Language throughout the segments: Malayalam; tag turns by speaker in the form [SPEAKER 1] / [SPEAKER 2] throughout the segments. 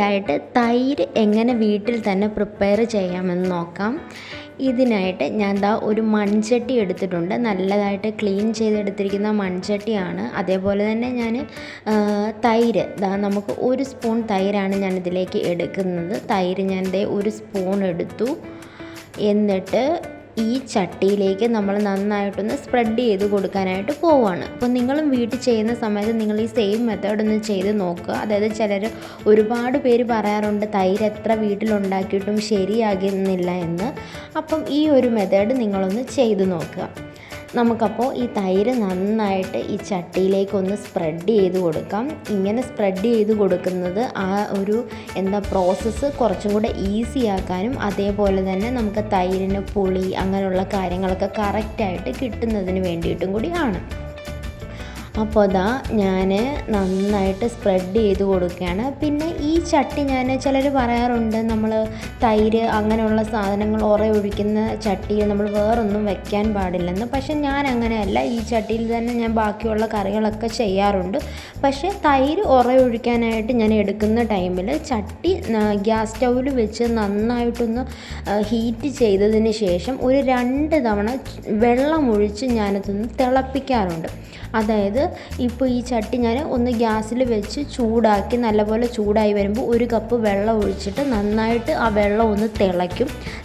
[SPEAKER 1] ആയിട്ട് തൈര് എങ്ങനെ വീട്ടിൽ തന്നെ പ്രിപ്പയർ ചെയ്യാമെന്ന് നോക്കാം. ഇതിനായിട്ട് ഞാൻ ഒരു മൺചട്ടി എടുത്തിട്ടുണ്ട്. നല്ലതായിട്ട് ക്ലീൻ ചെയ്തെടുത്തിരിക്കുന്ന മൺചട്ടിയാണ്. അതേപോലെ തന്നെ ഞാൻ തൈര് നമുക്ക് 1 സ്പൂൺ തൈരാണ് ഞാൻ ഇതിലേക്ക് എടുക്കുന്നത്. തൈര് ഞാൻ ഒരു സ്പൂൺ എടുത്തു. എന്നിട്ട് ഈ ചട്ടിയിലേക്ക് നമ്മൾ നന്നായിട്ടൊന്ന് സ്പ്രെഡ് ചെയ്ത് കൊടുക്കാനായിട്ട് പോവുകയാണ്. അപ്പോൾ നിങ്ങളും വീട്ടിൽ ചെയ്യുന്ന സമയത്ത് നിങ്ങൾ ഈ സെയിം മെത്തേഡ് ഒന്ന് ചെയ്ത് നോക്കുക. അതായത് ചിലർ ഒരുപാട് പേര് പറയാറുണ്ട് തൈര് എത്ര വീട്ടിലുണ്ടാക്കിയിട്ടും ശരിയാകുന്നില്ല എന്ന്. അപ്പം ഈ ഒരു മെത്തേഡ് നിങ്ങളൊന്ന് ചെയ്ത് നോക്കുക. നമുക്കപ്പോൾ ഈ തൈര് നന്നായിട്ട് ഈ ചട്ടിയിലേക്കൊന്ന് സ്പ്രെഡ് ചെയ്ത് കൊടുക്കാം. ഇങ്ങനെ സ്പ്രെഡ് ചെയ്ത് കൊടുക്കുന്നത് ആ ഒരു പ്രോസസ്സ് കുറച്ചും കൂടെ ഈസി ആക്കാനും അതേപോലെ തന്നെ നമുക്ക് തൈരിന് പുളി അങ്ങനെയുള്ള കാര്യങ്ങളൊക്കെ കറക്റ്റായിട്ട് കിട്ടുന്നതിന് വേണ്ടിയിട്ടും കൂടിയാണ്. അപ്പോൾ ഞാൻ നന്നായിട്ട് സ്പ്രെഡ് ചെയ്ത് കൊടുക്കുകയാണ്. പിന്നെ ഈ ചട്ടി ചിലർ പറയാറുണ്ട് നമ്മൾ തൈര് അങ്ങനെയുള്ള സാധനങ്ങൾ ഒഴിക്കുന്ന ചട്ടിയിൽ നമ്മൾ വേറൊന്നും വെക്കാൻ പാടില്ലെന്ന്. പക്ഷേ ഞാൻ അങ്ങനെയല്ല. ഈ ചട്ടിയിൽ തന്നെ ഞാൻ ബാക്കിയുള്ള കറികളൊക്കെ ചെയ്യാറുണ്ട്. പക്ഷേ തൈര് ഒഴിക്കാനായിട്ട് ഞാൻ എടുക്കുന്ന ടൈമിൽ ചട്ടി ഗ്യാസ് സ്റ്റൗവിൽ വെച്ച് നന്നായിട്ടൊന്ന് ഹീറ്റ് ചെയ്തതിന് ശേഷം ഒരു 2 തവണ വെള്ളമൊഴിച്ച് ഞാനതൊന്ന് തിളപ്പിക്കാറുണ്ട്. അതായത് ഇപ്പോൾ ഈ ചട്ടി ഞാൻ ഒന്ന് ഗ്യാസിൽ വെച്ച് ചൂടാക്കി നല്ലപോലെ ചൂടായി വരുമ്പോൾ 1 കപ്പ് വെള്ളം ഒഴിച്ചിട്ട് നന്നായിട്ട് ആ വെള്ളം ഒന്ന്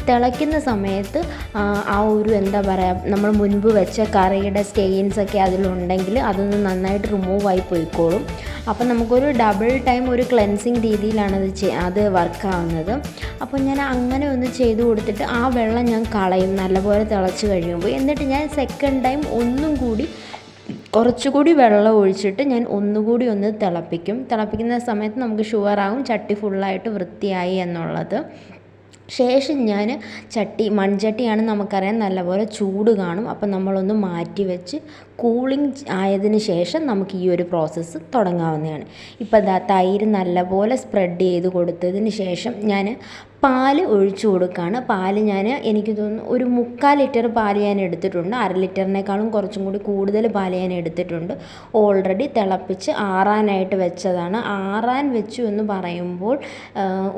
[SPEAKER 1] തിളയ്ക്കുന്ന സമയത്ത് ആ ഒരു നമ്മൾ മുൻപ് വെച്ച കറിയുടെ സ്റ്റെയിൻസൊക്കെ അതിലുണ്ടെങ്കിൽ അതൊന്ന് നന്നായിട്ട് റിമൂവായി പോയിക്കോളും. അപ്പം നമുക്കൊരു ഡബിൾ ടൈം ഒരു ക്ലെൻസിങ് രീതിയിലാണ് അത് വർക്കാവുന്നത്. അപ്പോൾ ഞാൻ അങ്ങനെ ഒന്ന് ചെയ്ത് കൊടുത്തിട്ട് ആ വെള്ളം ഞാൻ കളയും നല്ലപോലെ തിളച്ച് കഴിയുമ്പോൾ. എന്നിട്ട് ഞാൻ സെക്കൻഡ് ടൈം കുറച്ചുകൂടി വെള്ളം ഒഴിച്ചിട്ട് ഞാൻ ഒന്നുകൂടി ഒന്ന് തിളപ്പിക്കുന്ന സമയത്ത് നമുക്ക് ഷുവറാകും ചട്ടി ഫുള്ളായിട്ട് വൃത്തിയായി എന്നുള്ളത്. ശേഷം ഞാൻ മൺചട്ടിയാണ് നമുക്കറിയാം നല്ലപോലെ ചൂട് കാണും. അപ്പം നമ്മളൊന്ന് മാറ്റി വെച്ച് കൂളിംഗ് ആയതിന് ശേഷം നമുക്ക് ഈ ഒരു പ്രോസസ്സ് തുടങ്ങാവുന്നതാണ്. ഇപ്പോൾ തൈര് നല്ലപോലെ സ്പ്രെഡ് ചെയ്ത് കൊടുത്തതിന് ശേഷം ഞാൻ പാൽ ഒഴിച്ചു കൊടുക്കുകയാണ്. പാൽ എനിക്ക് തോന്നുന്നു ഒരു 3/4 ലിറ്റർ പാൽ ഞാൻ എടുത്തിട്ടുണ്ട്. 1/2 ലിറ്ററിനേക്കാളും കുറച്ചും കൂടി കൂടുതൽ പാൽ ഞാൻ എടുത്തിട്ടുണ്ട്. ഓൾറെഡി തിളപ്പിച്ച് ആറാനായിട്ട് വെച്ചതാണ്. ആറാൻ വെച്ചു എന്ന് പറയുമ്പോൾ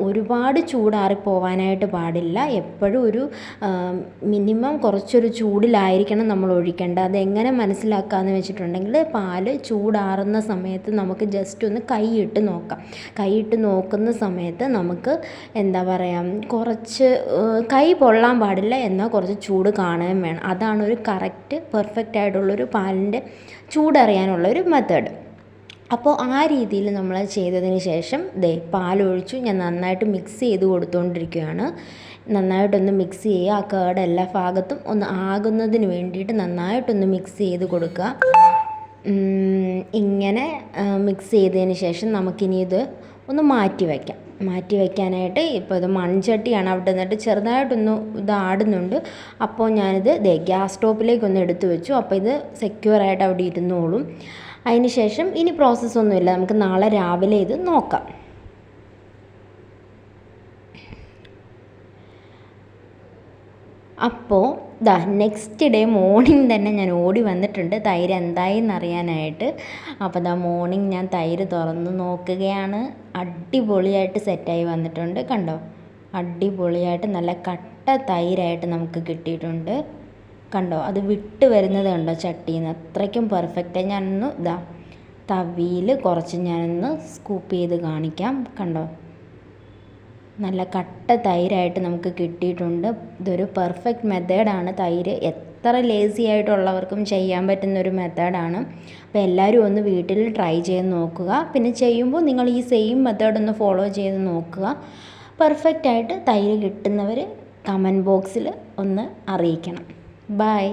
[SPEAKER 1] ഒരുപാട് ചൂടാറിപ്പോവാനായിട്ട് പാടില്ല. എപ്പോഴും ഒരു മിനിമം കുറച്ചൊരു ചൂടിലായിരിക്കണം നമ്മൾ ഒഴിക്കേണ്ടത്. അതെങ്ങനെ മനസ്സിലാക്കാമെന്ന് വെച്ചിട്ടുണ്ടെങ്കിൽ പാൽ ചൂടാറുന്ന സമയത്ത് നമുക്ക് ജസ്റ്റ് ഒന്ന് കൈയിട്ട് നോക്കുന്ന സമയത്ത് നമുക്ക് കുറച്ച് കൈ പൊള്ളാൻ പാടില്ല, എന്നാൽ കുറച്ച് ചൂട് കാണുകയും വേണം. അതാണ് ഒരു കറക്റ്റ് പെർഫെക്റ്റ് ആയിട്ടുള്ളൊരു പാലിൻ്റെ ചൂടറിയാനുള്ളൊരു മെത്തേഡ്. അപ്പോൾ ആ രീതിയിൽ നമ്മൾ ചെയ്തതിന് ശേഷം പാലൊഴിച്ചു ഞാൻ നന്നായിട്ട് മിക്സ് ചെയ്ത് കൊടുത്തുകൊണ്ടിരിക്കുകയാണ്. നന്നായിട്ടൊന്ന് മിക്സ് ചെയ്യുക. ആ കേട് എല്ലാ ഭാഗത്തും ഒന്ന് ആകുന്നതിന് വേണ്ടിയിട്ട് നന്നായിട്ടൊന്ന് മിക്സ് ചെയ്ത് കൊടുക്കുക. ഇങ്ങനെ മിക്സ് ചെയ്തതിന് ശേഷം നമുക്കിനി ഇത് ഒന്ന് മാറ്റി വയ്ക്കാനായിട്ട് ഇപ്പോൾ ഇത് മൺചട്ടിയാണ്. അവിടെ നിന്നിട്ട് ചെറുതായിട്ടൊന്ന് ആടുന്നുണ്ട്. അപ്പോൾ ഞാനിത് ഗ്യാസ് സ്റ്റോപ്പിലേക്കൊന്ന് എടുത്തു വെച്ചു. അപ്പോൾ ഇത് സെക്യൂറായിട്ട് അവിടെ ഇരുന്നോളും. അതിന് ശേഷം ഇനി പ്രോസസ്സൊന്നുമില്ല. നമുക്ക് നാളെ രാവിലെ ഇത് നോക്കാം. അപ്പോൾ നെക്സ്റ്റ് ഡേ മോർണിംഗ് തന്നെ ഞാൻ ഓടി വന്നിട്ടുണ്ട് തൈര് എന്തായെന്ന് അറിയാനായിട്ട്. അപ്പോൾ മോർണിംഗ് ഞാൻ തൈര് തുറന്ന് നോക്കുകയാണ്. അടിപൊളിയായിട്ട് സെറ്റായി വന്നിട്ടുണ്ട്. കണ്ടോ, അടിപൊളിയായിട്ട് നല്ല കട്ട തൈരായിട്ട് നമുക്ക് കിട്ടിയിട്ടുണ്ട്. കണ്ടോ, അത് വിട്ട് വരുന്നത് കണ്ടോ ചട്ടിയിൽ നിന്ന്, അത്രയ്ക്കും പെർഫെക്റ്റ്. ഞാനൊന്ന് തവിയിൽ കുറച്ച് ഞാനൊന്ന് സ്കൂപ്പ് ചെയ്ത് കാണിക്കാം. കണ്ടോ, നല്ല കട്ട തൈരായിട്ട് നമുക്ക് കിട്ടിയിട്ടുണ്ട്. ഇതൊരു പെർഫെക്റ്റ് മെത്തേഡാണ്. തൈര് എത്ര ലേസി ആയിട്ടുള്ളവർക്കും ചെയ്യാൻ പറ്റുന്നൊരു മെത്തേഡാണ്. അപ്പോൾ എല്ലാവരും ഒന്ന് വീട്ടിൽ ട്രൈ ചെയ്ത് നോക്കുക. പിന്നെ ചെയ്യുമ്പോൾ നിങ്ങൾ ഈ സെയിം മെത്തേഡ് ഒന്ന് ഫോളോ ചെയ്ത് നോക്കുക. പെർഫെക്റ്റായിട്ട് തൈര് കിട്ടുന്നവർ കമൻറ്റ് ബോക്സിൽ ഒന്ന് അറിയിക്കണം. ബൈ.